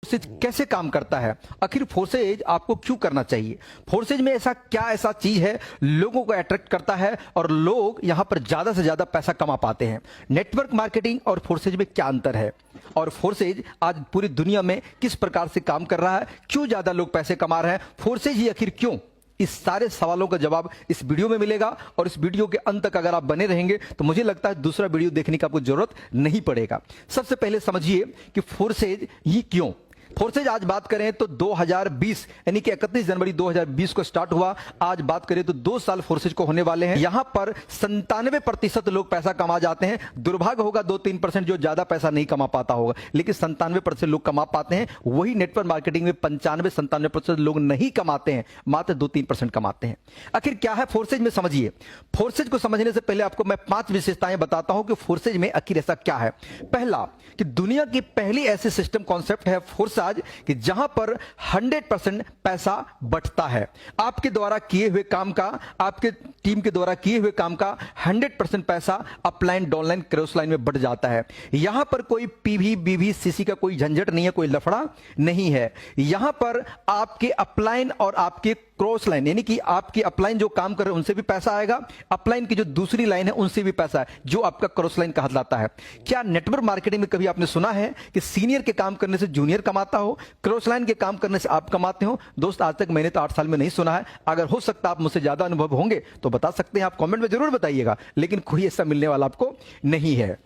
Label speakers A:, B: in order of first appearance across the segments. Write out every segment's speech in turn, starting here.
A: Forces कैसे काम करता है, आखिर फोर्सेज आपको क्यों करना चाहिए, फोर्सेज में ऐसा चीज है लोगों को अट्रैक्ट करता है और लोग यहां पर ज्यादा से ज्यादा पैसा कमा पाते हैं। नेटवर्क मार्केटिंग और फोर्सेज में क्या अंतर है और फोर्सेज आज पूरी दुनिया में किस प्रकार से काम कर रहा है, क्यों ज्यादा लोग पैसे कमा रहे हैं, फोर्सेज ही आखिर क्यों, इस सारे सवालों का जवाब इस वीडियो में मिलेगा। और इस वीडियो के अंत तक अगर आप बने रहेंगे तो मुझे लगता है दूसरा वीडियो देखने की आपको जरूरत नहीं पड़ेगा। सबसे पहले समझिए कि फोर्सेज ही क्यों। फोर्सेज आज बात करें तो 2020 यानी कि 31 जनवरी 2020 को स्टार्ट हुआ। आज बात करें तो 2 साल फोर्सेज को होने वाले हैं। यहां पर 97% लोग पैसा कमा जाते हैं। दुर्भाग्य होगा 2-3% जो ज्यादा पैसा नहीं कमा पाता होगा, लेकिन 97% लोग कमा पाते हैं। वही नेटवर्क मार्केटिंग में 95-97% लोग नहीं कमाते हैं, मात्र 2-3% कमाते हैं। आखिर क्या है फोर्सेज में, समझिए। फोर्सेज को समझने से पहले आपको मैं 5 विशेषताएं बताता हूं कि फोर्सेज में आखिर ऐसा क्या है। पहला, कि दुनिया की पहली ऐसी सिस्टम कॉन्सेप्ट है फोर्सेज कि जहां पर 100% पैसा बंटता है। आपके द्वारा किए हुए काम का, आपके टीम के द्वारा किए हुए काम का 100% पैसा अपलाइन, डाउनलाइन, क्रॉस लाइन में बढ़ जाता है। यहां पर कोई पीवी, बीवी, सीसी का कोई झंझट नहीं है, कोई लफड़ा नहीं है। यहां पर आपके अपलाइन और आपके क्रॉस लाइन यानी कि आपकी अपलाइन जो काम कर रहे हैं उनसे भी पैसा आएगा, अपलाइन की जो दूसरी लाइन है उनसे भी पैसा है, जो आपका क्रॉस लाइन कहा जाता है। क्या नेटवर्क मार्केटिंग में कभी आपने सुना है कि सीनियर के काम करने से जूनियर कमाता हो, क्रॉस लाइन के काम करने से आप कमाते हो? दोस्त, आज तक मैंने तो 8 साल में नहीं सुना है। अगर हो सकता आप मुझसे ज्यादा अनुभव होंगे तो बता सकते हैं, आप कमेंट में जरूर बताइएगा, लेकिन कोई ऐसा मिलने वाला आपको नहीं है।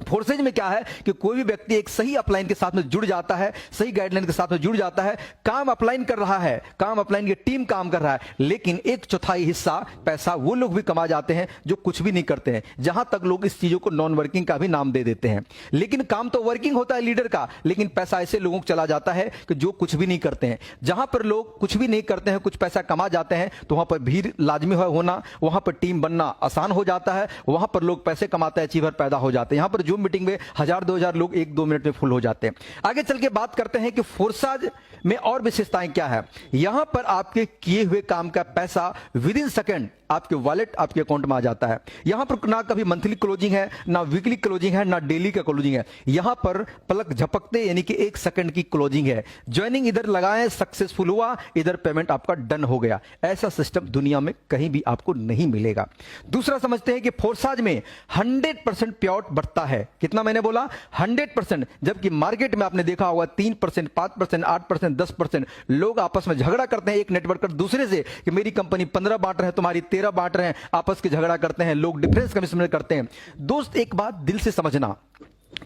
A: फोर्सेज में क्या है कि कोई भी व्यक्ति एक सही अपलाइन के साथ में जुड़ जाता है, सही गाइडलाइन के साथ में जुड़ जाता है, काम अपलाइन कर रहा है, काम अपलाइन की टीम काम कर रहा है, लेकिन 1/4 हिस्सा पैसा वो लोग भी कमा जाते हैं जो कुछ भी नहीं करते हैं। जहां तक लोग इस चीजों को नॉन वर्किंग का भी नाम दे देते हैं, लेकिन काम तो वर्किंग होता है लीडर का, लेकिन पैसा ऐसे लोगों को चला जाता है कि जो कुछ भी नहीं करते हैं। जहां पर लोग कुछ भी नहीं करते हैं, कुछ पैसा कमा जाते हैं, तो वहां पर भीड़ लाजमी होना, वहां पर टीम बनना आसान हो जाता है, वहां पर लोग पैसे कमाते हैं, अचीवर पैदा हो जाते हैं। यहां पर जूम मीटिंग में 1000-2000 लोग 1-2 मिनट में फुल हो जाते हैं। आगे चल के बात करते हैं कि फोर्सेज में और विशेषताएं क्या है। यहां पर आपके किए हुए काम का पैसा विद इन सेकंड आपके वॉलेट, आपके अकाउंट में आ जाता है। यहां पर ना कभी मंथली क्लोजिंग है, ना वीकली क्लोजिंग है, ना डेली का क्लोजिंग है। यहां पर पलक झपकते यानी कि 1 सेकंड की क्लोजिंग है। ज्वाइनिंग इधर लगाएं, सक्सेसफुल हुआ, इधर पेमेंट आपका डन हो गया। ऐसा सिस्टम दुनिया में कहीं भी आपको नहीं मिलेगा। दूसरा समझते हैं कि फोर्सेज में 100% प्योर बढ़ता है। कितना मैंने बोला? 100%। जबकि मार्केट में आपने देखा होगा 3%, 5%, 8%, 10% लोग आपस में झगड़ा करते हैं एक नेटवर्कर दूसरे से कि मेरी कंपनी 15 बांट रहे हैं, तुम्हारी 13 बांट रहे हैं, आपस के झगड़ा करते हैं, लोग डिफरेंस कमिश्न करते हैं। दोस्त, एक बात दिल से समझना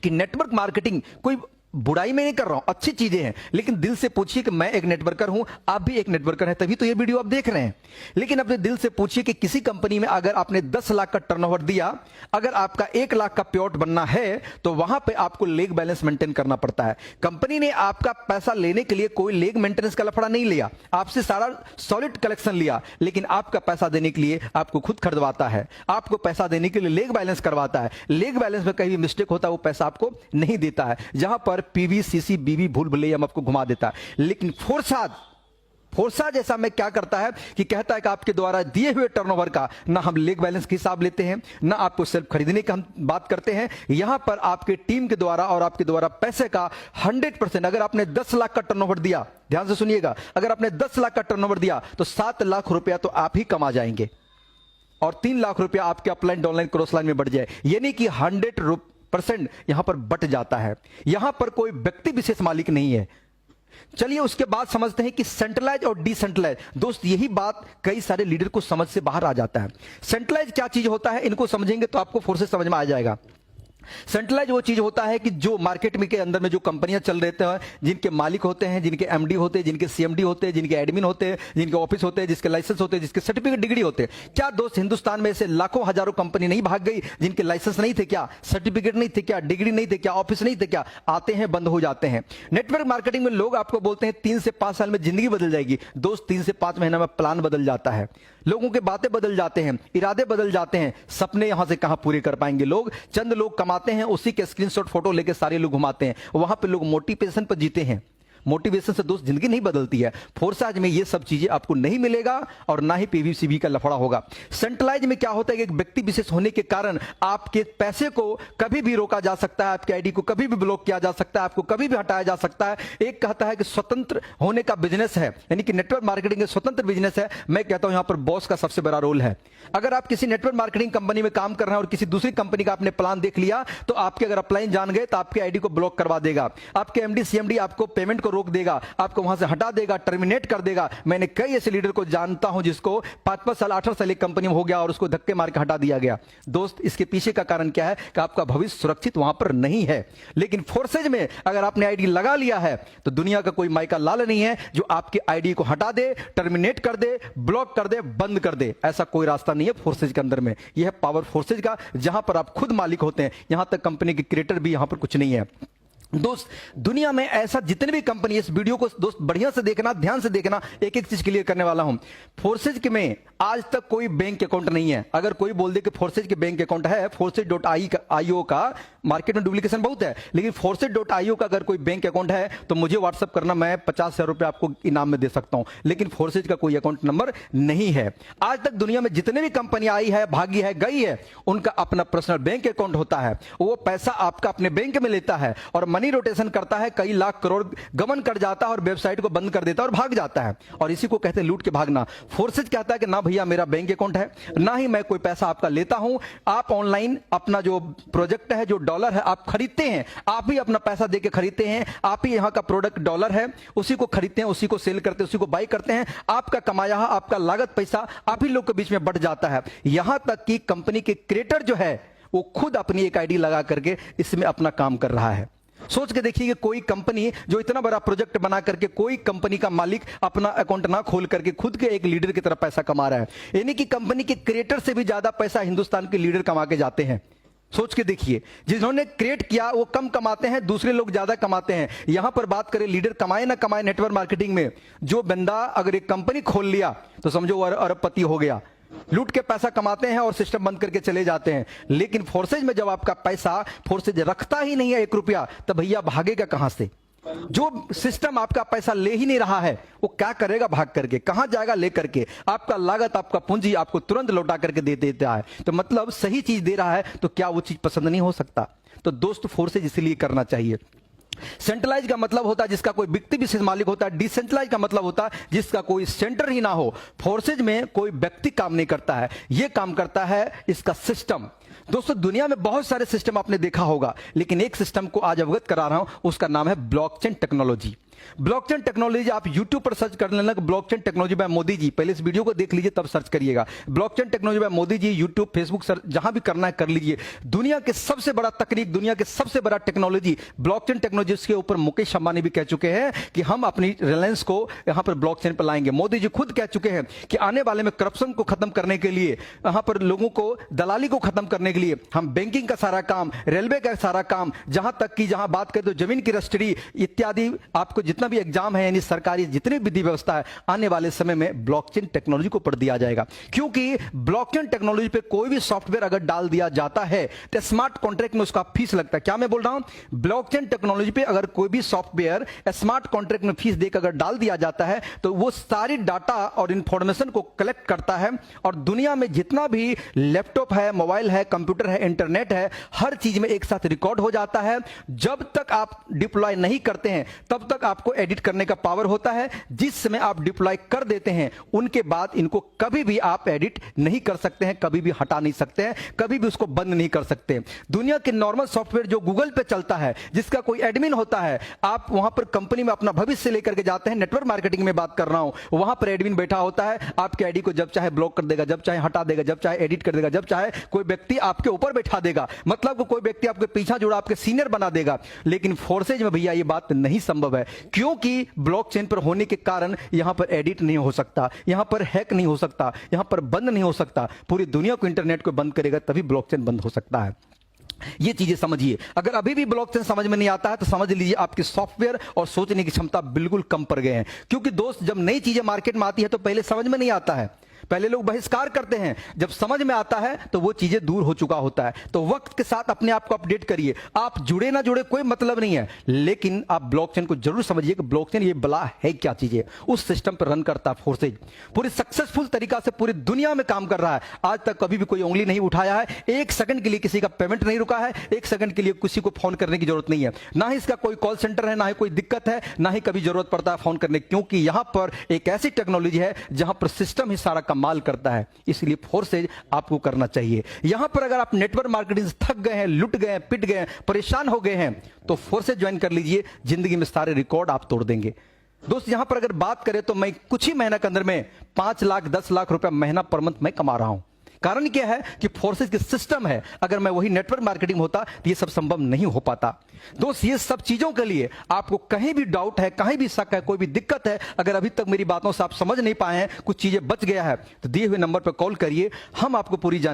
A: कि नेटवर्क मार्केटिंग कोई बुराई में नहीं कर रहा हूं, अच्छी चीजें हैं, लेकिन दिल से पूछिए कि मैं एक नेटवर्कर हूं, आप भी एक नेटवर्कर हैं, तभी तो ये वीडियो आप देख रहे हैं। लेकिन अपने दिल से पूछिए कि किसी कंपनी में अगर आपने 10 लाख का टर्नओवर दिया, अगर आपका 1 लाख का प्योट बनना है तो वहां पे आपको लेग बैलेंस मेंटेन करना पड़ता है। कंपनी ने आपका पैसा लेने के लिए कोई लेग मेंटेनेंस का लफड़ा नहीं लिया, आपसे सारा सॉलिड कलेक्शन लिया, लेकिन आपका पैसा देने के लिए आपको खुद खरीदवाता है, आपको पैसा देने के लिए लेग बैलेंस करवाता है। लेग बैलेंस में कहीं भी मिस्टेक होता है वो पैसा आपको नहीं देता है। जहां पर पीवी, सीसी, बीवी भूल भुलैया आपको घुमा देता है। लेकिन फोर्सेज ऐसा में क्या करता है कि कहता है कि आपके द्वारा दिए हुए टर्नओवर का ना हम लेग बैलेंस के हिसाब लेते हैं, ना आपको सिर्फ खरीदने का हम बात करते हैं। यहां पर आपके टीम के द्वारा और आपके द्वारा पैसे का 100%, अगर आपने 10 लाख का टर्नओवर दिया, ध्यान से सुनिएगा, अगर आपने 10 लाख का टर्नओवर दिया तो 7 लाख रुपया तो आप ही कमा जाएंगे और 3 लाख रुपया आपके अपलाइन, डाउनलाइन, क्रॉस लाइन में बढ़ जाए, यानी कि 100% यहां पर बट जाता है। यहां पर कोई व्यक्ति विशेष मालिक नहीं है। चलिए उसके बाद समझते हैं कि सेंट्रलाइज और डिसेंट्रलाइज। दोस्त, यही बात कई सारे लीडर को समझ से बाहर आ जाता है। सेंट्रलाइज क्या चीज होता है, इनको समझेंगे तो आपको फोर्सेज समझ में आ जाएगा। सेंट्रलाइज वो चीज होता है कि जो मार्केट में के अंदर में जो कंपनियां चल रहते हैं, जिनके मालिक होते हैं, जिनके एमडी होते हैं, जिनके सीएमडी होते हैं, जिनके एडमिन होते हैं, जिनके ऑफिस होते हैं, जिसके लाइसेंस होते हैं, जिसके सर्टिफिकेट, डिग्री होते हैं। क्या दोस्त, हिंदुस्तान में ऐसे लाखों हजारों कंपनी नहीं भाग गई जिनके लाइसेंस नहीं थे क्या, सर्टिफिकेट नहीं थे क्या, डिग्री नहीं थे क्या, ऑफिस नहीं थे क्या? आते हैं, बंद हो जाते हैं। नेटवर्क मार्केटिंग में लोग आपको बोलते हैं 3 से 5 साल में जिंदगी बदल जाएगी। दोस्त, 3 से 5 महीना में प्लान बदल जाता है, लोगों के बातें बदल जाते हैं, इरादे बदल जाते हैं, सपने यहां से कहां पूरे कर पाएंगे लोग। चंद लोग कमाते हैं, उसी के स्क्रीनशॉट फोटो लेके सारे लोग घुमाते हैं। वहां पे लोग मोटिवेशन पर जीते हैं, मोटिवेशन से दोस्त जिंदगी नहीं बदलती है। फोर्सेज में ये सब चीजें आपको नहीं मिलेगा और ना ही पीवीसीबी का लफड़ा होगा। सेंट्रलाइज में क्या होता है कि एक व्यक्ति विशेष होने के कारण आपके पैसे को कभी भी रोका जा सकता है, आपके आईडी को कभी भी ब्लॉक किया जा सकता है, आपको कभी भी हटाया जा सकता है। एक कहता है कि स्वतंत्र होने का बिजनेस है, यानी कि नेटवर्क मार्केटिंग स्वतंत्र बिजनेस है। मैं कहता हूं यहां पर बॉस का सबसे बड़ा रोल है। अगर आप किसी नेटवर्क मार्केटिंग कंपनी में काम कर रहे हैं और किसी दूसरी कंपनी का आपने प्लान देख लिया, तो आपके अगर अपलाइन जान गए तो आपके आईडी को ब्लॉक करवा देगा, आपके एमडी सीएमडी आपको पेमेंट को रोक देगा, आपको वहां से हटा देगा, टर्मिनेट कर देगा। मैंने कई ऐसे लीडर को जानता हूं जिसको 5-5 साल 8 साल एक कंपनी में हो गया और उसको धक्के मार के हटा दिया गया। दोस्त, इसके पीछे का कारण क्या है कि आपका भविष्य सुरक्षित वहां पर नहीं है। लेकिन फोर्सेज में अगर आपने आईडी लगा लिया है तो दुनिया का कोई माइका लाल नहीं है जो आपके आईडी को हटा दे, टर्मिनेट कर दे, ब्लॉक कर दे, बंद कर दे। ऐसा कोई रास्ता नहीं है फोर्सेज के अंदर में। यह है पावर फोर्सेज का, जहां पर आप खुद मालिक होते हैं। यहां तक कंपनी के क्रिएटर भी यहां पर कुछ नहीं है। दोस्त, दुनिया में ऐसा जितने भी कंपनी, इस वीडियो को दोस्त बढ़िया से देखना, ध्यान से देखना, एक एक चीज क्लियर करने वाला हूं। फोर्सेज के में आज तक कोई बैंक अकाउंट नहीं है। अगर कोई बोल दे कि फोर्सेज के बैंक अकाउंट है, forces.io का मार्केट में डुप्लीकेशन बहुत है, लेकिन forces.io का अगर कोई बैंक अकाउंट है तो मुझे व्हाट्सअप करना, मैं 50,000 रुपए आपको इनाम में दे सकता हूं। लेकिन फोर्सेज का कोई अकाउंट नंबर नहीं है। आज तक दुनिया में जितने भी कंपनी आई है, भागी है, गई है, उनका अपना पर्सनल बैंक अकाउंट होता है। वो पैसा आपका अपने बैंक में लेता है और मनी रोटेशन करता है, कई लाख करोड़ गमन कर जाता है और वेबसाइट को बंद कर देता है और भाग जाता है। और इसी को कहते हैं लूट के भागना। फोर्सेज कहता है कि ना भैया मेरा बैंक अकाउंट है, ना ही मैं कोई पैसा आपका लेता हूं। आप ऑनलाइन अपना जो प्रोजेक्ट है, जो डॉलर है, आप खरीदते हैं, आप ही अपना पैसा देके खरीदते हैं, आप ही यहां का प्रोडक्ट डॉलर है, उसी को खरीदते हैं, उसी को सेल करते हैं, उसी को बाई करते हैं। आपका कमाया, आपका लागत पैसा आप ही लोग के बीच में बढ़ जाता है। यहां तक कि कंपनी के क्रिएटर जो है वो खुद अपनी एक आईडी लगा करके इसमें अपना काम कर रहा है। सोच के देखिए कि कोई कंपनी जो इतना बड़ा प्रोजेक्ट बना करके, कोई कंपनी का मालिक अपना अकाउंट ना खोल करके खुद के एक लीडर की तरफ पैसा कमा रहा है। यानी कि कंपनी के क्रिएटर से भी ज्यादा पैसा हिंदुस्तान के लीडर कमा के जाते हैं। सोच के देखिए, जिन्होंने क्रिएट किया वो कम कमाते हैं, दूसरे लोग ज्यादा कमाते हैं। यहां पर बात करें लीडर कमाए ना कमाए नेटवर्क मार्केटिंग में, जो बंदा अगर एक कंपनी खोल लिया तो समझो वो अरबपति हो गया। लूट के पैसा कमाते हैं और सिस्टम बंद करके चले जाते हैं। लेकिन फोर्सेज में जब आपका पैसा फोर्सेज रखता ही नहीं है 1 रुपया, तब भैया भागेगा कहां से? जो सिस्टम आपका पैसा ले ही नहीं रहा है वो क्या करेगा? भाग करके कहां जाएगा? लेकर के आपका लागत, आपका पूंजी आपको तुरंत लौटा करके दे देता है। तो मतलब सही चीज दे रहा है तो क्या वो चीज पसंद नहीं हो सकता? तो दोस्त, फोर्सेज इसलिए करना चाहिए। सेंट्रलाइज का मतलब होता है जिसका कोई व्यक्ति विशेष मालिक होता है। डिसेंट्रलाइज का मतलब होता है जिसका कोई सेंटर ही ना हो। फोर्सेज में कोई व्यक्ति काम नहीं करता है, यह काम करता है इसका सिस्टम। दोस्तों, दुनिया में बहुत सारे सिस्टम आपने देखा होगा, लेकिन एक सिस्टम को आज अवगत करा रहा हूं, उसका नाम है ब्लॉकचेन टेक्नोलॉजी। ब्लॉकचेन टेक्नोलॉजी आप YouTube पर सर्च कर लेना, blockchain technology by Modi ji. पहले इस वीडियो को देख लीजिए तब सर्च करिएगा। Blockchain technology by Modi ji, YouTube, Facebook, search जहां भी करना है कर लीजिए। दुनिया के सबसे बड़ा तकनीक, दुनिया के सबसे बड़ा टेक्नोलॉजी ब्लॉकचेन टेक्नोलॉजी के ऊपर मुकेश अंबानी भी कह चुके हैं कि हम अपनी रिलायंस को यहां पर ब्लॉकचेन पर लाएंगे। मोदी जी खुद कह चुके हैं कि आने वाले में करप्शन को खत्म करने के लिए, यहां पर लोगों को दलाली को खत्म करने के लिए हम बैंकिंग का सारा काम, रेलवे का सारा काम, जहां तक कि जहां बात करें तो जमीन की रजिस्ट्री इत्यादि, आपको जितना भी एग्जाम है यानी सरकारी जितनी विधि व्यवस्था है, आने वाले समय में ब्लॉकचेन टेक्नोलॉजी को पढ़ दिया जाएगा। क्योंकि ब्लॉकचेन टेक्नोलॉजी पे कोई भी सॉफ्टवेयर अगर डाल दिया जाता है तो स्मार्ट कॉन्ट्रैक्ट में उसका फीस लगता है। क्या मैं बोल रहा हूं? ब्लॉकचेन टेक्नोलॉजी पे अगर कोई भी सॉफ्टवेयर स्मार्ट कॉन्ट्रैक्ट में फीस देकर अगर डाल दिया जाता है तो वो सारी डाटा और इंफॉर्मेशन को कलेक्ट करता है और दुनिया में जितना भी लैपटॉप है, मोबाइल है, कंप्यूटर है, इंटरनेट है, हर चीज में एक साथ रिकॉर्ड हो जाता है। जब तक आप डिप्लॉय नहीं करते हैं तब तक आपको एडिट करने का पावर होता है। जिस समय आप डिप्लॉय कर देते हैं उनके बाद इनको कभी भी आप एडिट नहीं कर सकते हैं, कभी भी हटा नहीं सकते हैं, कभी भी उसको बंद नहीं कर सकते। दुनिया के नॉर्मल सॉफ्टवेयर जो गूगल पे चलता है, जिसका कोई एडमिन होता है, आप वहां पर कंपनी में अपना भविष्य लेकर के जाते हैं, नेटवर्क मार्केटिंग में बात कर रहा हूं, वहां पर एडमिन बैठा होता है, आपके आईडी को जब चाहे ब्लॉक कर देगा, जब चाहे हटा देगा, जब चाहे एडिट कर देगा, जब चाहे कोई व्यक्ति आपके ऊपर बैठा देगा, मतलब कोई व्यक्ति आपके पीछा जुड़ा आपके सीनियर बना देगा। लेकिन फोर्सेज में भैया ये बात नहीं संभव है, क्योंकि ब्लॉकचेन पर होने के कारण यहां पर एडिट नहीं हो सकता, यहां पर हैक नहीं हो सकता, यहां पर बंद नहीं हो सकता। पूरी दुनिया को इंटरनेट को बंद करेगा तभी ब्लॉकचेन बंद हो सकता है। ये चीजें समझिए। अगर अभी भी ब्लॉकचेन समझ में नहीं आता है तो समझ लीजिए आपकी सॉफ्टवेयर और सोचने की क्षमता बिल्कुल कम पड़ गए हैं। क्योंकि दोस्त, जब नई चीजें मार्केट में आती है तो पहले समझ में नहीं आता है। पहले लोग बहिष्कार करते हैं, जब समझ में आता है तो वो चीजें दूर हो चुका होता है। तो वक्त के साथ अपने आप को अपडेट करिए। आप जुड़े ना जुड़े कोई मतलब नहीं है, लेकिन आप ब्लॉकचेन को जरूर समझिए कि ब्लॉकचेन ये बला है क्या चीज है। उस सिस्टम पर रन करता है फोर्सेज, पूरी सक्सेसफुल तरीका से पूरी दुनिया में काम कर रहा है। आज तक कभी भी कोई उंगली नहीं उठाया है, एक सेकंड के लिए किसी का पेमेंट नहीं रुका है, एक सेकंड के लिए किसी को फोन करने की जरूरत नहीं है, ना ही इसका कोई कॉल सेंटर है, ना ही कोई दिक्कत है, ना ही कभी जरूरत पड़ता है फोन करने, क्योंकि यहां पर एक ऐसी टेक्नोलॉजी है जहां पर सिस्टम ही सारा कमाल करता है। इसलिए फोर्सेज आपको करना चाहिए। यहां पर अगर आप नेटवर्क मार्केटिंग से थक गए हैं, लुट गए हैं, पिट गए हैं, परेशान हो गए हैं, तो फोर्सेज ज्वाइन कर लीजिए। जिंदगी में सारे रिकॉर्ड आप तोड़ देंगे। दोस्त यहां पर अगर बात करें तो मैं कुछ ही महीना के अंदर में 5 लाख 10 लाख रुपया महीना पर मंथ मैं कमा रहा हूं। कारण क्या है कि फोर्सेज की सिस्टम है। अगर मैं वही नेटवर्क मार्केटिंग होता तो ये सब संभव नहीं हो पाता। दोस्त ये सब चीजों के लिए आपको कहीं भी डाउट है, कहीं भी शक है, कोई भी दिक्कत है, अगर अभी तक मेरी बातों से आप समझ नहीं पाए हैं, कुछ चीजें बच गया है, तो दिए हुए नंबर पर कॉल करिए। हम आपको पूरी